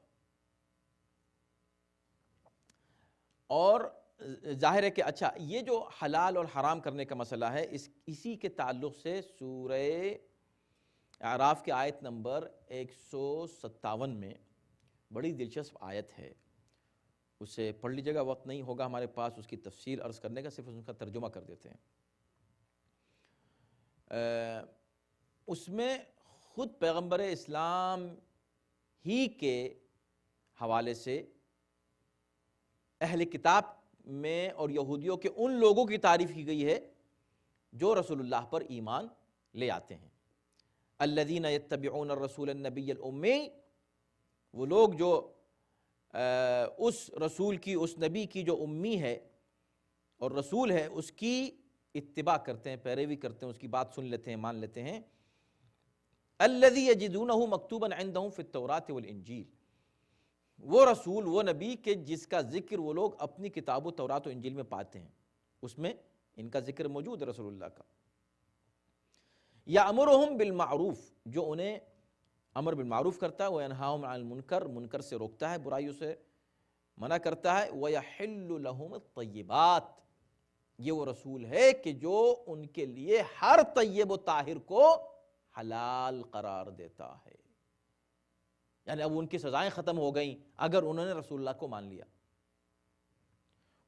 اور ظاہر ہے کہ اچھا، یہ جو حلال اور حرام کرنے کا مسئلہ ہے، اسی کے تعلق سے سورہ اعراف کی آیت نمبر 157 میں بڑی دلچسپ آیت ہے. اسے پڑھ لیجیے گا، وقت نہیں ہوگا ہمارے پاس اس کی تفسیر عرض کرنے کا، صرف اس کا ترجمہ کر دیتے ہیں. اس میں خود پیغمبر اسلام ہی کے حوالے سے اہل کتاب میں اور یہودیوں کے ان لوگوں کی تعریف کی گئی ہے جو رسول اللہ پر ایمان لے آتے ہیں. الذین یتبعون الرسول النبی الامی، وہ لوگ جو اس رسول کی، اس نبی کی جو امی ہے اور رسول ہے، اس کی اتباع کرتے ہیں، پیروی کرتے ہیں، اس کی بات سن لیتے ہیں، مان لیتے ہیں. الذی یجدونہ مکتوبا عندہم فی التوراۃ والانجیل، وہ رسول، وہ نبی کہ جس کا ذکر وہ لوگ اپنی کتاب و تورات و انجیل میں پاتے ہیں، اس میں ان کا ذکر موجود ہے رسول اللہ کا. یأمرہم بالمعروف، جو انہیں امر بالمعروف کرتا ہے، وینہاہم عن المنکر، منکر سے روکتا ہے، برائیوں سے منع کرتا ہے. ویحل لہم الطیبات، یہ وہ رسول ہے کہ جو ان کے لیے ہر طیب و طاہر کو حلال قرار دیتا ہے. یعنی اب ان کی سزائیں ختم ہو گئیں اگر انہوں نے رسول اللہ کو مان لیا.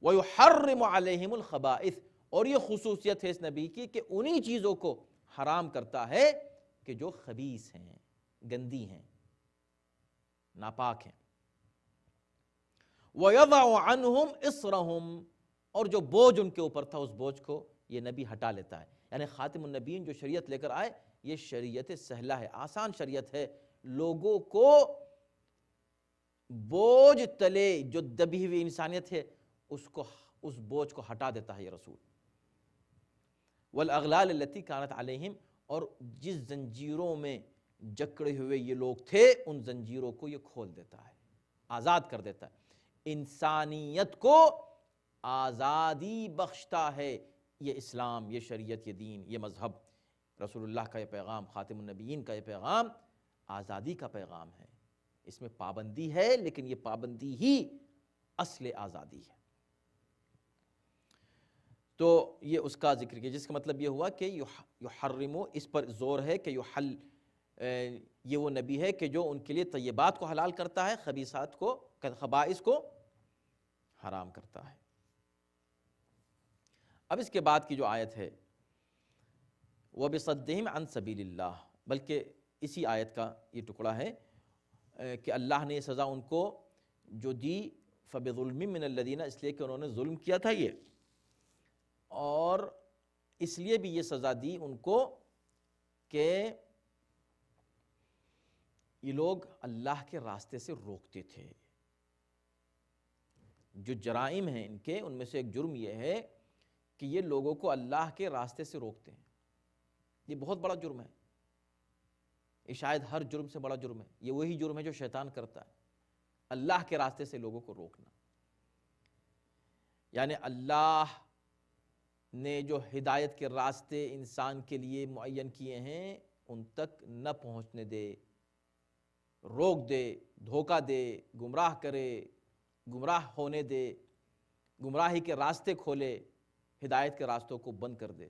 وَيُحَرِّمُ عَلَيْهِمُ الْخَبَائِثِ، اور یہ خصوصیت ہے اس نبی کی کہ انہی چیزوں کو حرام کرتا ہے کہ جو خبیث ہیں، گندی ہیں، ناپاک ہیں. وَيَضَعُ عَنْهُمْ إِصْرَهُمْ، اور جو بوجھ ان کے اوپر تھا اس بوجھ کو یہ نبی ہٹا لیتا ہے. یعنی خاتم النبیین جو شریعت لے کر آئے، یہ شریعت سہلہ ہے، آسان شریعت ہے. لوگوں کو بوجھ تلے جو دبی ہوئی انسانیت ہے اس بوجھ کو ہٹا دیتا ہے یہ رسول. والاغلال التي كانت عليهم، اور جس زنجیروں میں جکڑے ہوئے یہ لوگ تھے ان زنجیروں کو یہ کھول دیتا ہے، آزاد کر دیتا ہے. انسانیت کو آزادی بخشتا ہے یہ اسلام، یہ شریعت، یہ دین، یہ مذہب، رسول اللہ کا یہ پیغام، خاتم النبیین کا یہ پیغام آزادی کا پیغام ہے. اس میں پابندی ہے، لیکن یہ پابندی ہی اصل آزادی ہے. تو یہ اس کا ذکر کیا، جس کا مطلب یہ ہوا کہ یحرمو، اس پر زور ہے کہ یہ وہ نبی ہے کہ جو ان کے لیے طیبات کو حلال کرتا ہے، خبیثات کو، خبائث کو حرام کرتا ہے. اب اس کے بعد کی جو آیت ہے وَبِصَدِّهِمْ عَنْ سَبِيلِ اللَّهِ، بلکہ اسی آیت کا یہ ٹکڑا ہے کہ اللہ نے یہ سزا ان کو جو دی فَبِظُلْمٍ مِّنَ الَّذِينَ، اس لیے کہ انہوں نے ظلم کیا تھا یہ، اور اس لیے بھی یہ سزا دی ان کو کہ یہ لوگ اللہ کے راستے سے روکتے تھے. جو جرائم ہیں ان کے، ان میں سے ایک جرم یہ ہے کہ یہ لوگوں کو اللہ کے راستے سے روکتے ہیں. یہ بہت بڑا جرم ہے، یہ شاید ہر جرم سے بڑا جرم ہے. یہ وہی جرم ہے جو شیطان کرتا ہے، اللہ کے راستے سے لوگوں کو روکنا. یعنی اللہ نے جو ہدایت کے راستے انسان کے لیے معین کیے ہیں ان تک نہ پہنچنے دے، روک دے، دھوکہ دے، گمراہ کرے، گمراہ ہونے دے، گمراہی کے راستے کھولے، ہدایت کے راستوں کو بند کر دے.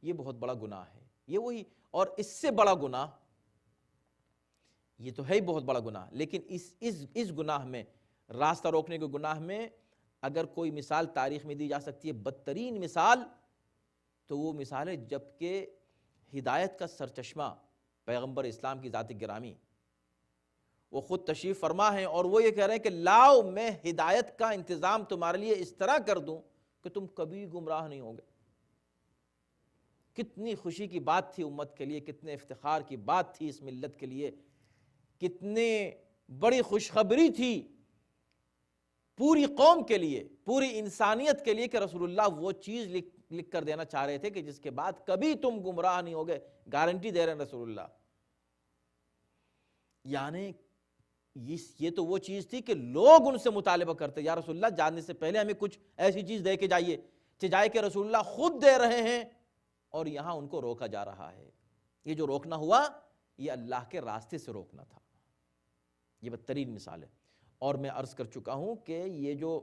یہ بہت بڑا گناہ ہے. یہ وہی، اور اس سے بڑا گناہ، یہ تو ہے ہی بہت بڑا گناہ، لیکن اس گناہ میں، راستہ روکنے کے گناہ میں اگر کوئی مثال تاریخ میں دی جا سکتی ہے بدترین مثال، تو وہ مثال ہے جب کہ ہدایت کا سرچشمہ پیغمبر اسلام کی ذات گرامی وہ خود تشریف فرما ہیں، اور وہ یہ کہہ رہے ہیں کہ لاؤ میں ہدایت کا انتظام تمہارے لیے اس طرح کر دوں کہ تم کبھی گمراہ نہیں ہوگے۔ کتنی خوشی کی بات تھی امت کے لیے، کتنے افتخار کی بات تھی اس ملت کے لیے، کتنے بڑی خوشخبری تھی پوری قوم کے لیے، پوری انسانیت کے لیے کہ رسول اللہ وہ چیز لکھ کر دینا چاہ رہے تھے کہ جس کے بعد کبھی تم گمراہ نہیں ہوگے، گارنٹی دے رہے ہیں رسول اللہ۔ یعنی یہ تو وہ چیز تھی کہ لوگ ان سے مطالبہ کرتے، یا رسول اللہ جانے سے پہلے ہمیں کچھ ایسی چیز دے کے جائیے، چاہے کہ رسول اللہ خود دے رہے ہیں، اور یہاں ان کو روکا جا رہا ہے۔ یہ جو روکنا ہوا یہ اللہ کے راستے سے روکنا تھا۔ یہ بدترین مثال ہے، اور میں عرض کر چکا ہوں کہ یہ جو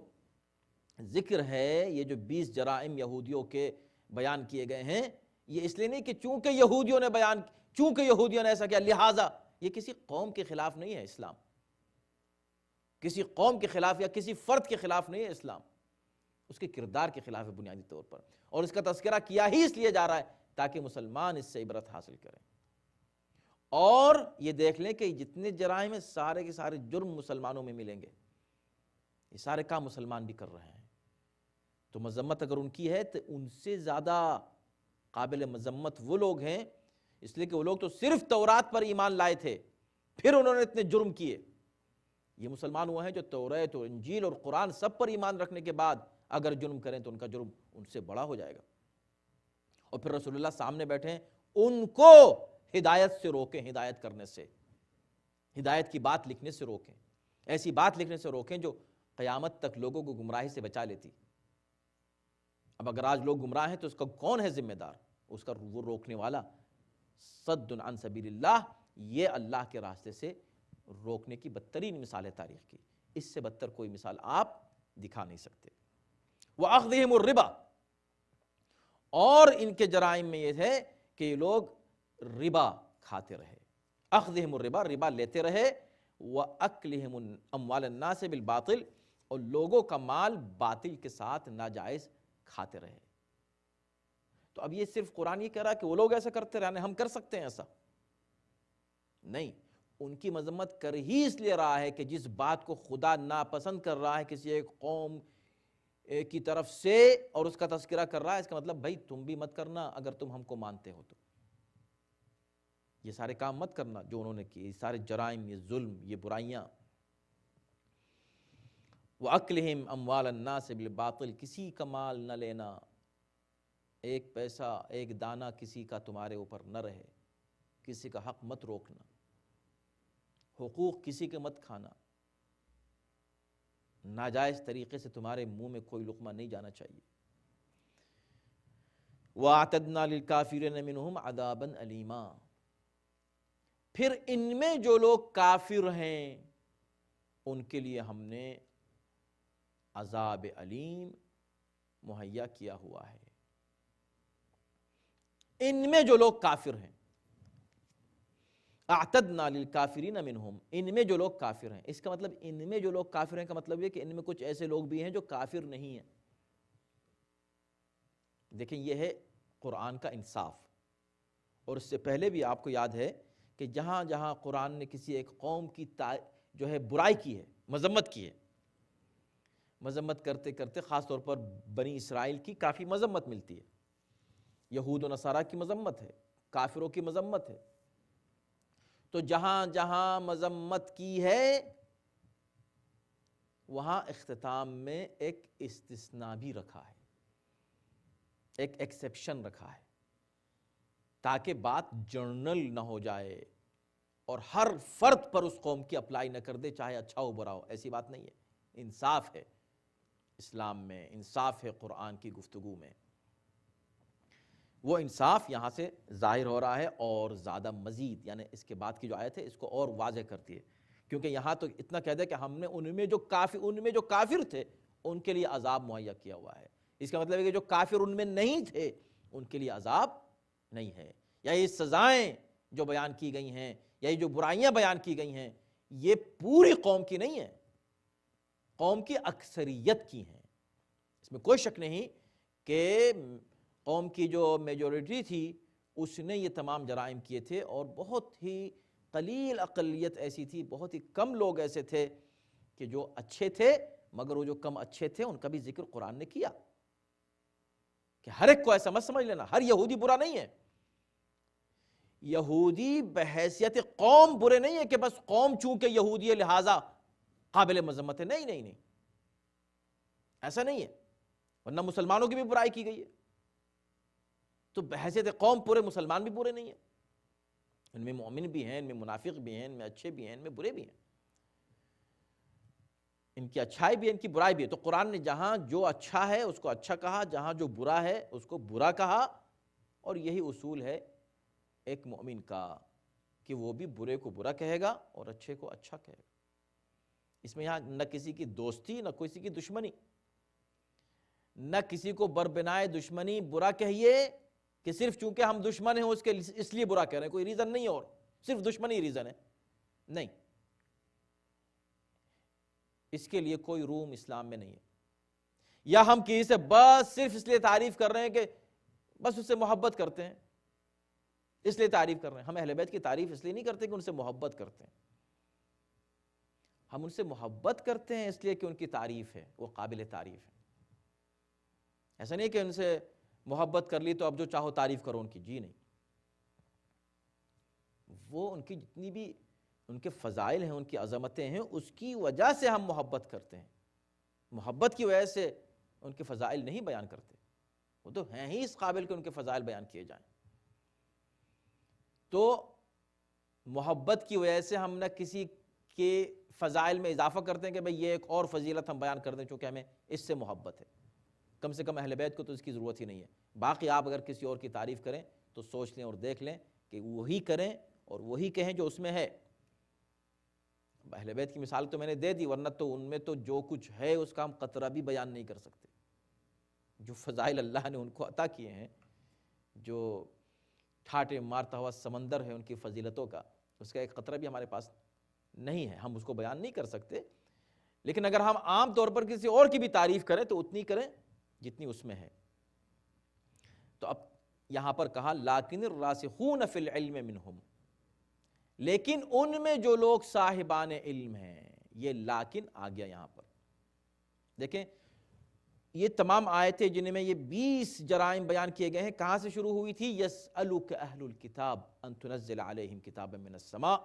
ذکر ہے، یہ جو 20 جرائم یہودیوں کے بیان کیے گئے ہیں، یہ اس لیے نہیں کہ چونکہ یہودیوں نے ایسا کیا لہٰذا، یہ کسی قوم کے خلاف نہیں ہے اسلام، کسی قوم کے خلاف یا کسی فرد کے خلاف نہیں ہے اسلام، اس کے کردار کے خلاف ہے بنیادی طور پر، اور اس کا تذکرہ کیا ہی اس لیے جا رہا ہے تاکہ مسلمان اس سے عبرت حاصل کریں، اور یہ دیکھ لیں کہ جتنے جرائم ہیں سارے کے سارے جرم مسلمانوں میں ملیں گے، یہ سارے کام مسلمان بھی کر رہے ہیں، تو مذمت اگر ان کی ہے تو ان سے زیادہ قابل مذمت وہ لوگ ہیں، اس لیے کہ وہ لوگ تو صرف تورات پر ایمان لائے تھے، پھر انہوں نے اتنے جرم کیے۔ یہ مسلمان وہ ہیں جو توریت اور انجیل اور قرآن سب پر ایمان رکھنے کے بعد اگر جرم کریں تو ان کا جرم ان سے بڑا ہو جائے گا، اور پھر رسول اللہ سامنے بیٹھے ہیں، ان کو ہدایت سے روکیں، ہدایت کرنے سے، ہدایت کی بات لکھنے سے روکیں، ایسی بات لکھنے سے روکیں جو قیامت تک لوگوں کو گمراہی سے بچا لیتی۔ اب اگر آج لوگ گمراہ ہیں تو اس کا کون ہے ذمہ دار؟ اس کا وہ روکنے والا، صد عن سبیل اللہ، یہ اللہ کے راستے سے روکنے کی بدترین مثال ہے تاریخ کی، اس سے بدتر کوئی مثال آپ دکھا نہیں سکتے۔ وَأَخْذِهِمُ الرِّبَا، اور ان کے جرائم میں یہ ہے کہ یہ لوگ ربا کھاتے رہے، اخذہم الربا، ربا لیتے رہے، وَأَكْلِهِمُ أَمْوَالَ النَّاسِ بِالْبَاطِلِ، اور لوگوں کا مال باطل کے ساتھ ناجائز کھاتے رہے۔ تو اب یہ صرف قرآن یہ کہہ رہا ہے کہ وہ لوگ ایسا کرتے رہے، ہم کر سکتے ہیں ایسا؟ نہیں، ان کی مذمت کر ہی اس لیے رہا ہے کہ جس بات کو خدا ناپسند کر رہا ہے کسی ایک قوم کی طرف سے اور اس کا تذکرہ کر رہا ہے، اس کا مطلب بھائی تم بھی مت کرنا اگر تم ہم کو مانتے ہو تو، یہ سارے کام مت کرنا جو انہوں نے کیے، یہ سارے جرائم، یہ ظلم، یہ برائیاں۔ وَأَكْلِهِمْ أَمْوَالَ النَّاسِ بِالْبَاطِلِ، کسی کا مال نہ لینا، ایک پیسہ ایک دانہ کسی کا تمہارے اوپر نہ رہے، کسی کا حق مت روکنا، حقوق کسی کے مت کھانا، ناجائز طریقے سے تمہارے منہ میں کوئی لقمہ نہیں جانا چاہیے۔ وَأَعْتَدْنَا لِلْكَافِرِينَ مِنْهُمْ عَذَابًا أَلِيمًا، پھر ان میں جو لوگ کافر ہیں ان کے لیے ہم نے عذاب علیم مہیا کیا ہوا ہے۔ ان میں جو لوگ کافر ہیں، اعتدنا للکافرین منہم، ان میں جو لوگ کافر ہیں، اس کا مطلب ان میں جو لوگ کافر ہیں کا مطلب یہ کہ ان میں کچھ ایسے لوگ بھی ہیں جو کافر نہیں ہیں۔ دیکھیں یہ ہے قرآن کا انصاف، اور اس سے پہلے بھی آپ کو یاد ہے کہ جہاں جہاں قرآن نے کسی ایک قوم کی جو ہے برائی کی ہے، مذمت کی ہے، مذمت کرتے کرتے خاص طور پر بنی اسرائیل کی کافی مذمت ملتی ہے، یہود و نصارہ کی مذمت ہے، کافروں کی مذمت ہے، تو جہاں جہاں مذمت کی ہے وہاں اختتام میں ایک استثناء بھی رکھا ہے، ایک ایکسیپشن رکھا ہے، تاکہ بات جنرل نہ ہو جائے اور ہر فرد پر اس قوم کی اپلائی نہ کر دے، چاہے اچھا ہو برا ہو، ایسی بات نہیں ہے۔ انصاف ہے اسلام میں، انصاف ہے قرآن کی گفتگو میں، وہ انصاف یہاں سے ظاہر ہو رہا ہے، اور زیادہ مزید، یعنی اس کے بعد کی جو آیت ہے اس کو اور واضح کرتی ہے، کیونکہ یہاں تو اتنا کہہ دے کہ ہم نے ان میں جو کافر تھے ان کے لیے عذاب مہیا کیا ہوا ہے، اس کا مطلب ہے کہ جو کافر ان میں نہیں تھے ان کے لیے عذاب نہیں ہے۔ یا یہ سزائیں جو بیان کی گئی ہیں یا یہ جو برائیاں بیان کی گئی ہیں یہ پوری قوم کی نہیں ہیں، قوم کی اکثریت کی ہیں۔ اس میں کوئی شک نہیں کہ قوم کی جو میجورٹی تھی اس نے یہ تمام جرائم کیے تھے، اور بہت ہی قلیل اقلیت ایسی تھی، بہت ہی کم لوگ ایسے تھے کہ جو اچھے تھے، مگر وہ جو کم اچھے تھے ان کا بھی ذکر قرآن نے کیا کہ ہر ایک کو ایسا مت سمجھ لینا ہر یہودی برا نہیں ہے۔ یہودی بحیثیت قوم برے نہیں ہے کہ بس قوم چونکہ یہودی ہے لہٰذا قابل مذمت ہے، نہیں نہیں نہیں، ایسا نہیں ہے، ورنہ مسلمانوں کی بھی برائی کی گئی ہے، تو بحیثیت قوم پورے مسلمان بھی برے نہیں ہیں، ان میں مومن بھی ہیں، ان میں منافق بھی ہیں، ان میں اچھے بھی ہیں، ان میں برے بھی ہیں، ان کی اچھائی بھی ہے، ان کی برائی بھی ہے۔ تو قرآن نے جہاں جو اچھا ہے اس کو اچھا کہا، جہاں جو برا ہے اس کو برا کہا، اور یہی اصول ہے ایک مومن کا کہ وہ بھی برے کو برا کہے گا اور اچھے کو اچھا کہے گا۔ اس میں یہاں نہ کسی کی دوستی نہ کسی کی دشمنی، نہ کسی کو بربنائے دشمنی برا کہیے کہ صرف چونکہ ہم دشمن ہیں اس لیے برا کہہ رہے ہیں، کوئی ریزن نہیں، اور صرف دشمنی ریزن ہے، نہیں، اس کے لیے کوئی روم اسلام میں نہیں ہے۔ یا ہم کسی سے بس صرف اس لیے تعریف کر رہے ہیں کہ بس اس سے محبت کرتے ہیں، اس لیے تعریف کر رہے ہیں۔ ہم اہل بیت کی تعریف اس لیے نہیں کرتے کہ ان سے محبت کرتے ہیں، ہم ان سے محبت کرتے ہیں اس لیے کہ ان کی تعریف ہے، وہ قابل تعریف ہے۔ ایسا نہیں کہ ان سے محبت کر لی تو اب جو چاہو تعریف کرو ان کی، جی نہیں، وہ ان کی جتنی بھی ان کے فضائل ہیں، ان کی عظمتیں ہیں، اس کی وجہ سے ہم محبت کرتے ہیں، محبت کی وجہ سے ان کے فضائل نہیں بیان کرتے، وہ تو ہیں ہی اس قابل کہ ان کے فضائل بیان کیے جائیں۔ تو محبت کی وجہ سے ہم نہ کسی کے فضائل میں اضافہ کرتے ہیں کہ بھئی یہ ایک اور فضیلت ہم بیان کر دیں چونکہ ہمیں اس سے محبت ہے، کم سے کم اہل بیت کو تو اس کی ضرورت ہی نہیں ہے۔ باقی آپ اگر کسی اور کی تعریف کریں تو سوچ لیں اور دیکھ لیں کہ وہی کریں اور وہی کہیں جو اس میں ہے۔ اہل بیت کی مثال تو میں نے دے دی، ورنہ تو ان میں تو جو کچھ ہے اس کا ہم قطرہ بھی بیان نہیں کر سکتے۔ جو فضائل اللہ نے ان کو عطا کیے ہیں، جو ٹھاٹے مارتا ہوا سمندر ہے ان کی فضیلتوں کا، اس کا ایک قطرہ بھی ہمارے پاس نہیں ہے، ہم اس کو بیان نہیں کر سکتے۔ لیکن اگر ہم عام طور پر کسی اور کی بھی تعریف کریں تو اتنی کریں جتنی اس میں ہے۔ تو اب یہاں پر کہا لیکن الراسخون فی العلم منہم، لیکن ان میں جو لوگ صاحبان علم ہیں، یہ لیکن آ گیا یہاں پر۔ دیکھیں یہ تمام آیتیں جن میں یہ 20 جرائم بیان کیے گئے ہیں کہاں سے شروع ہوئی تھی؟ یسألک اہل الکتاب ان تنزل علیہم کتابا من السماء،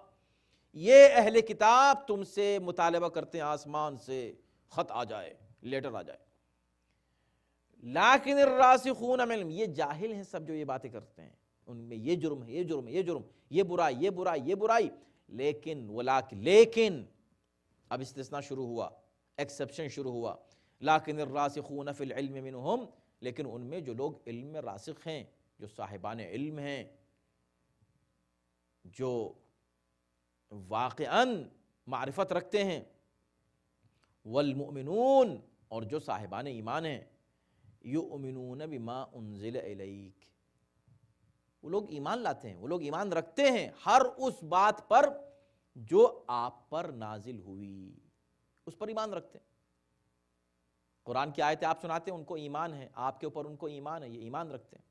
یہ اہل کتاب تم سے مطالبہ کرتے ہیں آسمان سے خط آ جائے، لیٹر آ جائے۔ لیکن الراسخون من العلم، یہ جاہل ہیں سب جو یہ باتیں کرتے ہیں، ان میں یہ جرم ہے، یہ جرم ہے، یہ جرم، یہ برائی، یہ برائی، یہ برائی، لیکن اب استثناء شروع ہوا، ایکسپشن شروع ہوا، لیکن الراسخون فی العلم منہم، لیکن ان میں جو لوگ علم میں راسخ ہیں، جو صاحبان علم ہیں، جو واقعاً معرفت رکھتے ہیں، والمؤمنون، اور جو صاحبان ایمان ہیں، یؤمنون بما انزل الیک، وہ لوگ ایمان لاتے ہیں، وہ لوگ ایمان رکھتے ہیں ہر اس بات پر جو آپ پر نازل ہوئی، اس پر ایمان رکھتے ہیں۔ قرآن کی آیتیں آپ سناتے ہیں، ان کو ایمان ہے، آپ کے اوپر ان کو ایمان ہے، یہ ایمان رکھتے ہیں۔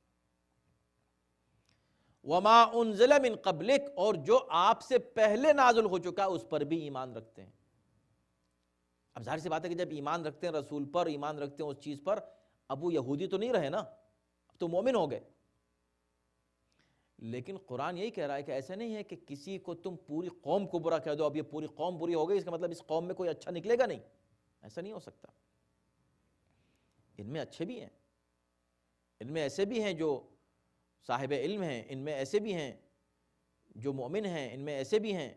وما انزل من قبلک، اور جو آپ سے پہلے نازل ہو چکا اس پر بھی ایمان رکھتے ہیں۔ اب ظاہر سی بات ہے کہ جب ایمان رکھتے ہیں رسول پر، ایمان رکھتے ہیں اس چیز پر، اب وہ یہودی تو نہیں رہے نا، اب تو مومن ہو گئے۔ لیکن قرآن یہی کہہ رہا ہے کہ ایسا نہیں ہے کہ کسی کو تم پوری قوم کو برا کہہ دو، اب یہ پوری قوم بری ہو گئی، اس کا مطلب اس قوم میں کوئی اچھا نکلے گا نہیں، ایسا نہیں ہو سکتا۔ ان میں اچھے بھی ہیں، ان میں ایسے بھی ہیں جو صاحب علم ہیں، ان میں ایسے بھی ہیں جو مومن ہیں، ان میں ایسے بھی ہیں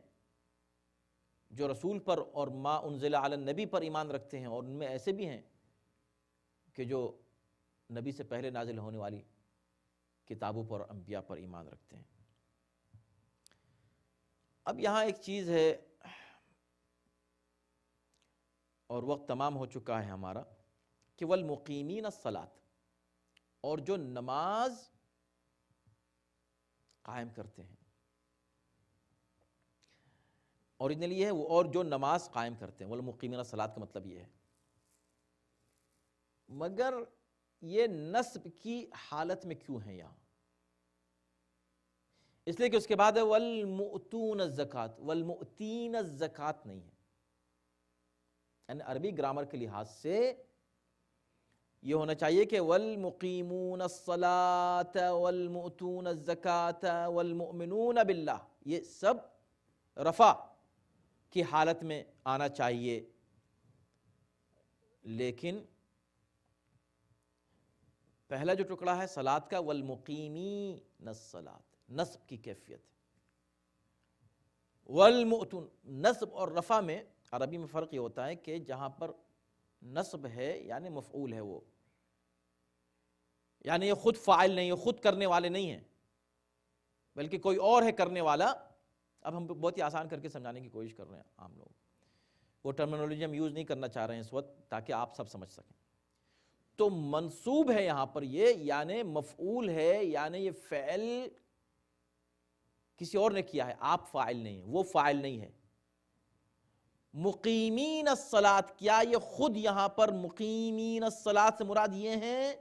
جو رسول پر اور ما انزل علی النبی پر ایمان رکھتے ہیں، اور ان میں ایسے بھی ہیں کہ جو نبی سے پہلے نازل ہونے والی کتابوں پر، انبیاء پر ایمان رکھتے ہیں۔ اب یہاں ایک چیز ہے، اور وقت تمام ہو چکا ہے ہمارا، کہ والمقیمین الصلاۃ، اور جو نماز قائم کرتے ہیں. اوریجنلی یہ ہے وہ، اور جو نماز قائم کرتے ہیں. والمقیمین الصلاۃ کا مطلب یہ ہے. مگر یہ نصب کی حالت میں کیوں ہیں یہاں؟ اس لیے کہ اس کے بعد ہے والمؤتون الزکات. والمؤتین الزکات نہیں ہے. یعنی عربی گرامر کے لحاظ سے یہ ہونا چاہیے کہ والمقیمون الصلاۃ والمؤتون الزکات والمؤمنون باللہ، یہ سب رفع کی حالت میں آنا چاہیے. لیکن پہلا جو ٹکڑا ہے صلاۃ کا، والمقیمین الصلاۃ، نصب کی کیفیت. والمؤتون، نصب اور رفع میں عربی میں فرق یہ ہوتا ہے کہ جہاں پر نصب ہے یعنی مفعول ہے وہ، یعنی یہ خود فاعل نہیں ہے، خود کرنے والے نہیں ہیں، بلکہ کوئی اور ہے کرنے والا. اب ہم بہت ہی آسان کر کے سمجھانے کی کوشش کر رہے ہیں عام لوگ. وہ ٹرمینالوجی ہم یوز نہیں کرنا چاہ رہے ہیں اس وقت تاکہ آپ سب سمجھ سکیں. تو منصوب ہے یہاں پر یہ، یعنی مفعول ہے، یعنی یہ فعل کسی اور نے کیا ہے، آپ فاعل نہیں ہیں، وہ فاعل نہیں ہے. مقیمین الصلاۃ، کیا یہ خود یہاں پر مقیمین الصلاۃ سے مراد یہ ہیں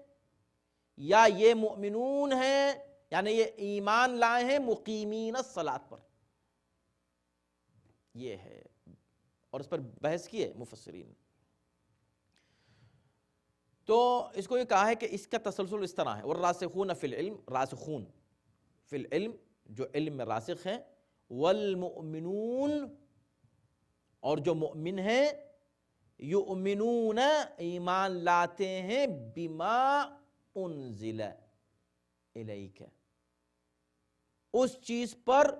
یا یہ مؤمنون ہیں، یعنی یہ ایمان لائے ہیں مقیمین الصلاۃ پر؟ یہ ہے، اور اس پر بحث کی ہے مفسرین. تو اس کو یہ کہا ہے کہ اس کا تسلسل اس طرح ہے. والراسخون فی العلم، راسخون فی العلم جو علم میں راسخ ہیں، والمؤمنون اور جو مؤمن ہیں، یؤمنون ایمان لاتے ہیں، بما انزل الیک اس چیز پر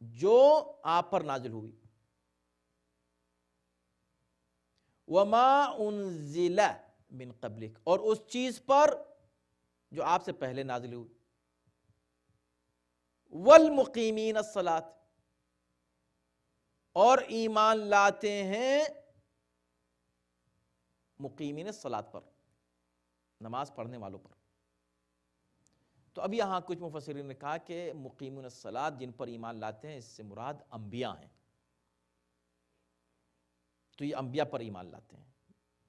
جو آپ پر نازل ہوئی، وما انزل من قبلک اور اس چیز پر جو آپ سے پہلے نازل ہوئی، والمقیمین الصلاۃ اور ایمان لاتے ہیں مقیمین الصلاۃ پر، نماز پڑھنے والوں پر. تو اب یہاں کچھ مفسرین نے کہا کہ مقیمون الصلاۃ جن پر ایمان لاتے ہیں اس سے مراد انبیاء ہیں. تو یہ انبیاء پر ایمان لاتے ہیں،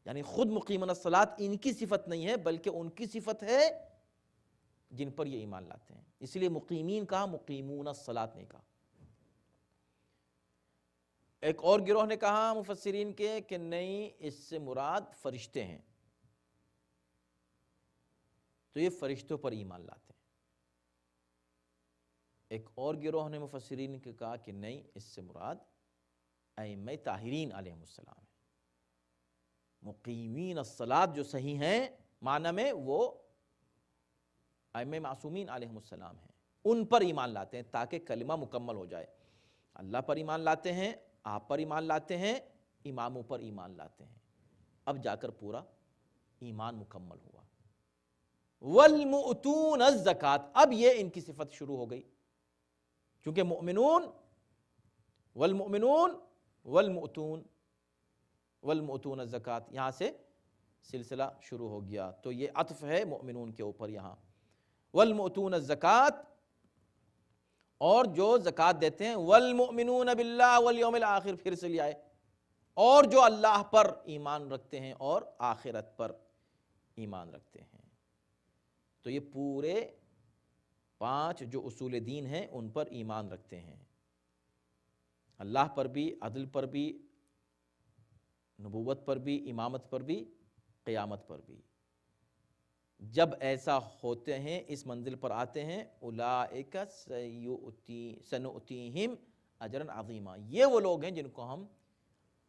یعنی خود مقیمون الصلاۃ ان کی صفت نہیں ہے بلکہ ان کی صفت ہے جن پر یہ ایمان لاتے ہیں. اس لیے مقیمین کہا، مقیمون الصلاۃ نہیں کہا. ایک اور گروہ نے کہا مفسرین کے کہ نہیں، اس سے مراد فرشتے ہیں، تو یہ فرشتوں پر ایمان لاتے ہیں. ایک اور گروہ نے مفسرین نے کہا کہ نہیں، اس سے مراد ائمہ طاہرین علیہم السلام ہے. مقیمین الصلاۃ جو صحیح ہیں معنی میں وہ ائمہ معصومین علیہم السلام ہیں، ان پر ایمان لاتے ہیں تاکہ کلمہ مکمل ہو جائے. اللہ پر ایمان لاتے ہیں، آپ پر ایمان لاتے ہیں، اماموں پر ایمان لاتے ہیں، اب جا کر پورا ایمان مکمل ہوا. والمؤتون الزکات، اب یہ ان کی صفت شروع ہو گئی، کیونکہ مؤمنون والمؤمنون والمؤتون والمؤتون الزکات، یہاں سے سلسلہ شروع ہو گیا. تو یہ عطف ہے مؤمنون کے اوپر یہاں. والمؤتون الزکات، اور جو زکوٰۃ دیتے ہیں، والمؤمنون باللہ والیوم الآخر پھر سے لے آئے، اور جو اللہ پر ایمان رکھتے ہیں اور آخرت پر ایمان رکھتے ہیں. تو یہ پورے 5 جو اصول دین ہیں ان پر ایمان رکھتے ہیں، اللہ پر بھی، عدل پر بھی، نبوت پر بھی، امامت پر بھی، قیامت پر بھی. جب ایسا ہوتے ہیں، اس منزل پر آتے ہیں، اولئک سنؤتیہم اجرا عظیما، یہ وہ لوگ ہیں جن کو ہم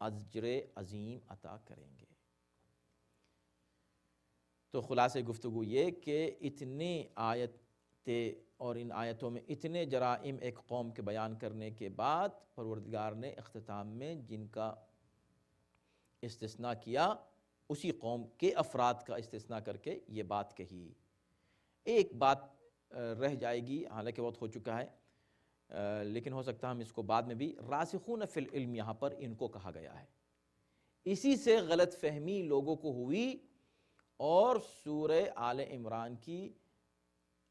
اجر عظیم عطا کریں گے. تو خلاصہ گفتگو یہ کہ اتنی آیتیں اور ان آیتوں میں اتنے جرائم ایک قوم کے بیان کرنے کے بعد پروردگار نے اختتام میں جن کا استثناء کیا، اسی قوم کے افراد کا استثناء کر کے یہ بات کہی. ایک بات رہ جائے گی، حالانکہ وقت ہو چکا ہے، لیکن ہو سکتا ہے ہم اس کو بعد میں بھی. راسخون فی العلم یہاں پر ان کو کہا گیا ہے، اسی سے غلط فہمی لوگوں کو ہوئی اور سورہ آل عمران کی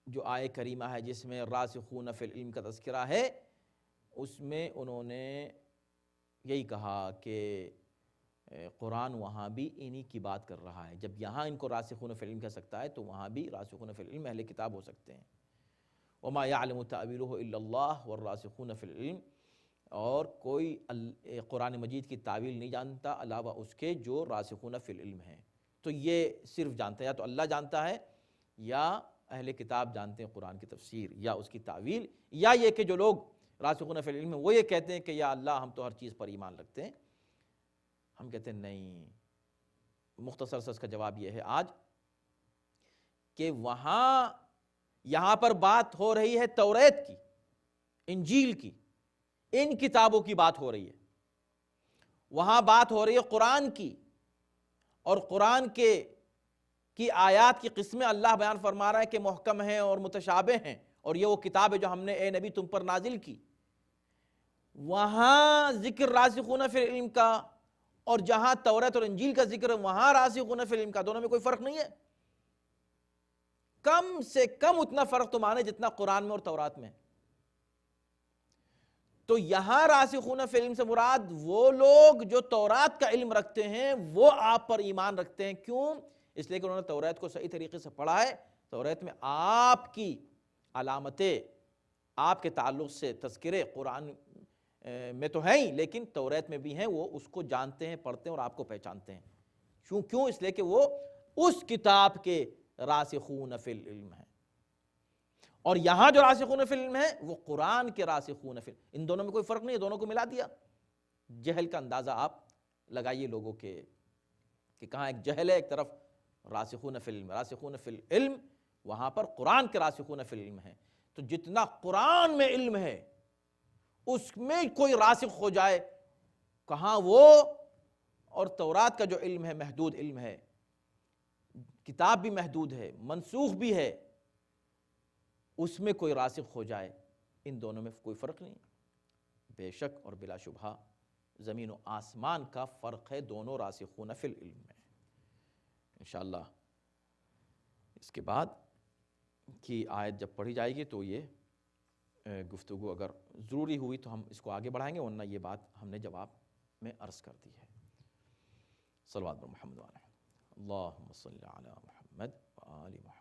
جو آیہ کریمہ ہے جس میں راسخون فی العلم کا تذکرہ ہے، اس میں انہوں نے یہی کہا کہ قرآن وہاں بھی انہی کی بات کر رہا ہے۔ جب یہاں ان کو راسخون فی العلم کہہ سکتا ہے تو وہاں بھی راسخون فی العلم اہل کتاب ہو سکتے ہیں۔ وما يعلم تأویلہ الا اللہ والراسخون فی العلم، اور کوئی قرآن مجید کی تعویل نہیں جانتا علاوہ اس کے جو راسخون فی العلم ہیں۔ تو یہ صرف جانتا ہے، یا تو اللہ جانتا ہے یا اہل کتاب جانتے ہیں قرآن کی تفسیر یا اس کی تعویل، یا یہ کہ جو لوگ راسخون فی العلم ہیں وہ یہ کہتے ہیں کہ یا اللہ ہم تو ہر چیز پر ایمان رکھتے ہیں۔ ہم کہتے ہیں نہیں۔ مختصر سا اس کا جواب یہ ہے آج کہ یہاں پر بات ہو رہی ہے توریت کی، انجیل کی، ان کتابوں کی بات ہو رہی ہے۔ وہاں بات ہو رہی ہے قرآن کی، اور قرآن کی آیات کی قسمیں اللہ بیان فرما رہا ہے کہ محکم ہیں اور متشابہ ہیں، اور یہ وہ کتاب ہے جو ہم نے اے نبی تم پر نازل کی۔ وہاں ذکر راسخون فی العلم کا، اور جہاں توریت اور انجیل کا ذکر ہے وہاں راسخون فی العلم کا، دونوں میں کوئی فرق نہیں ہے۔ کم سے کم اتنا فرق تو مانے جتنا قرآن میں اور تورات میں۔ تو یہاں راسخون فی العلم سے مراد وہ لوگ جو تورات کا علم رکھتے ہیں وہ آپ پر ایمان رکھتے ہیں۔ کیوں؟ اس لیے کہ انہوں نے تورات کو صحیح طریقے سے پڑھا ہے۔ تورات میں آپ کی علامتیں، آپ کے تعلق سے تذکرے قرآن میں تو ہیں ہی، لیکن تورات میں بھی ہیں، وہ اس کو جانتے ہیں، پڑھتے ہیں اور آپ کو پہچانتے ہیں۔ کیوں؟ اس لیے کہ وہ اس کتاب کے راسخون فی العلم ہیں، اور یہاں جو راسخون فی العلم ہے وہ قرآن کے راسخون فی العلم۔ ان دونوں میں کوئی فرق نہیں ہے، دونوں کو ملا دیا۔ جہل کا اندازہ آپ لگائیے لوگوں کے کہ کہاں ایک جہل ہے، ایک طرف راسخون فی العلم۔ راسخون فی العلم وہاں پر قرآن کے راسخون فی العلم ہے۔ تو جتنا قرآن میں علم ہے اس میں کوئی راسخ ہو جائے، کہاں وہ اور تورات کا جو علم ہے محدود علم ہے، کتاب بھی محدود ہے، منسوخ بھی ہے، اس میں کوئی راسخ ہو جائے، ان دونوں میں کوئی فرق نہیں۔ بے شک اور بلا شبہ زمین و آسمان کا فرق ہے دونوں راسخون فی العلم میں۔ انشاءاللہ اس کے بعد کی آیت جب پڑھی جائے گی تو یہ گفتگو اگر ضروری ہوئی تو ہم اس کو آگے بڑھائیں گے، ورنہ یہ بات ہم نے جواب میں عرض کر دی ہے۔ صلوات بر محمد وعلیہ اللہم صلی علی محمد وآل محمد۔